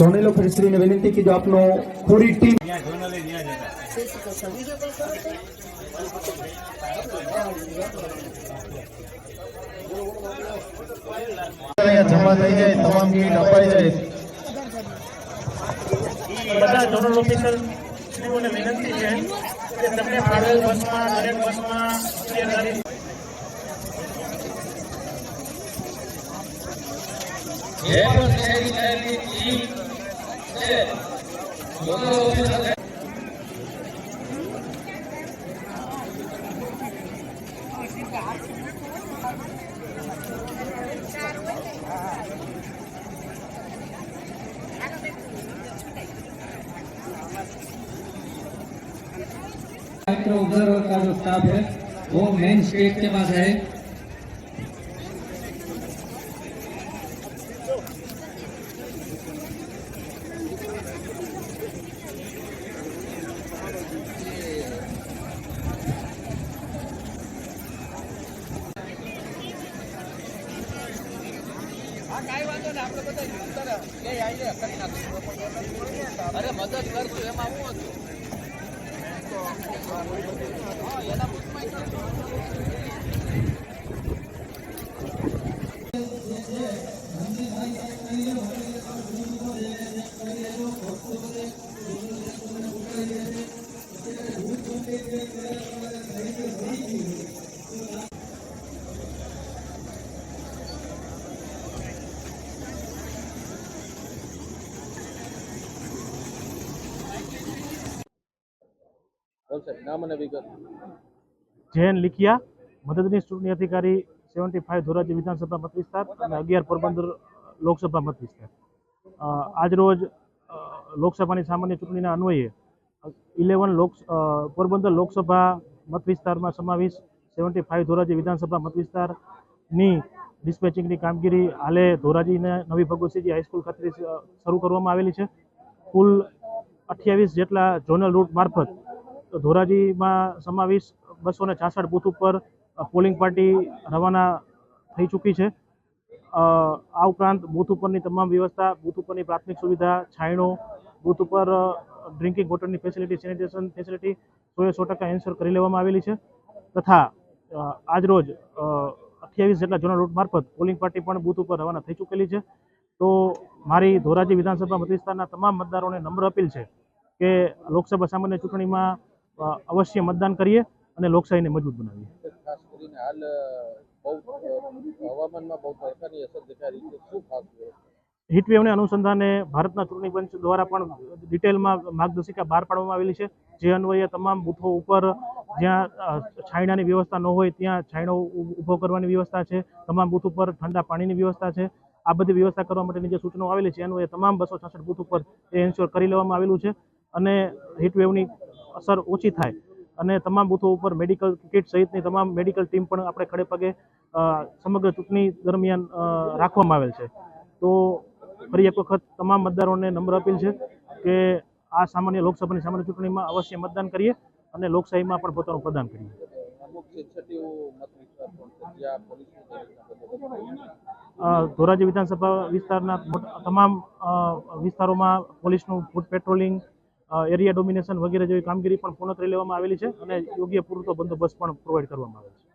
જોનેલો ફેસરીને વિનંતી કીધું આપનો પૂરી ટીમ જમા થઈ જાય, તમામ કીટ અપાઈ જાય. બધા ઝોનલ ઓફિસરને વિનંતી છે કે તમને ફાળવેલ બસમાં દરેક બસમાં ऑब्जर्वर का जो स्टाफ है वो मेन स्टेज के पास है. अरे मदद करशु एम नाम અને વિગત. જૈન લીખિયા, મદદનીશ ચૂંટણી અધિકારી 75 ધોરાજી વિધાનસભા મત વિસ્તાર અને 11 પોરબંદર લોકસભા મત વિસ્તાર. આજરોજ લોકસભાની સામાન્ય ચૂંટણીના અન્વયે 11 પોરબંદર લોકસભા મત વિસ્તારમાં સમાવેશ 75 ધોરાજી વિધાનસભા મત વિસ્તારની ડિસ્પેચિંગની કામગીરી હાલે ધોરાજીને નવી ભગવતસિંહજી હાઈસ્કૂલ ખાતે શરૂ કરવામાં આવેલી છે. કુલ 28 જેટલા ઝોનલ રૂટ મારફત ધોરાજીમાં સમાવેશ 266 બૂથ ઉપર પોલિંગ પાર્ટી રવાના થઈ ચૂકી છે. આ ઉપરાંત બૂથ ઉપરની તમામ વ્યવસ્થા, બૂથ ઉપરની પ્રાથમિક સુવિધા, છાંયડો, બૂથ ઉપર ડ્રિંકિંગ વોટરની ફેસિલિટી, સેનિટેશન ફેસિલિટી 100% એન્શ્યોર કરી લેવામાં આવેલી છે. તથા આજરોજ 28 જેટલા ઝોનલ રૂટ મારફત પોલિંગ પાર્ટી પણ બૂથ ઉપર રવાના થઈ ચૂકેલી છે. તો મારી ધોરાજી વિધાનસભા મત વિસ્તારના તમામ મતદારોને નમ્ર અપીલ છે કે લોકસભા સામાન્ય ચૂંટણીમાં અવશ્ય મતદાન કરીએ અને લોકશાહીને મજબૂત બનાવીએ. ખાસ કરીને હાલ હવામાનમાં બહુ પ્રકારની અસર દેખાઈ રહી છે, શું ખાસ હીટવેવને અનુસંધાને ભારતના ચૂંટણી પંચ દ્વારા પણ ડિટેલમાં માર્ગદર્શિકા બહાર પાડવામાં આવેલી છે. જે અન્વયે તમામ બૂથો ઉપર જ્યાં છાંયડાની વ્યવસ્થા ન હોય ત્યાં છાંયડો ઊભો કરવાની વ્યવસ્થા છે. તમામ બૂથ ઉપર ઠંડા પાણીની વ્યવસ્થા છે. આ બધી વ્યવસ્થા કરવા માટેની જે સૂચનાઓ આવેલી છે અન્વયે તમામ 266 બૂથ ઉપર એ એન્શ્યોર કરી લેવામાં આવેલું છે અને હીટવેવની અસર ઓછી થાય અને તમામ બૂથો ઉપર મેડિકલ કિટ સહિતની તમામ મેડિકલ ટીમ પણ આપણે ખડે પગે સમગ્ર ચૂંટણી દરમિયાન રાખવામાં આવેલ છે. તો ફરી એક વખત તમામ મતદારોને નમ્ર અપીલ છે કે આ સામાન્ય લોકસભાની સામાન્ય ચૂંટણીમાં અવશ્ય મતદાન કરીએ અને લોકશાહીમાં પણ પોતાનું પ્રદાન કરીએ. ધોરાજી વિધાનસભા વિસ્તારના તમામ વિસ્તારોમાં પોલીસનું ફૂટ પેટ્રોલિંગ, એરિયા ડોમિનેશન વગેરે જેવી કામગીરી પણ પૂર્ણ કરી લેવામાં આવેલી છે અને યોગ્ય પૂરતો બંદોબસ્ત પણ પ્રોવાઈડ કરવામાં આવે છે.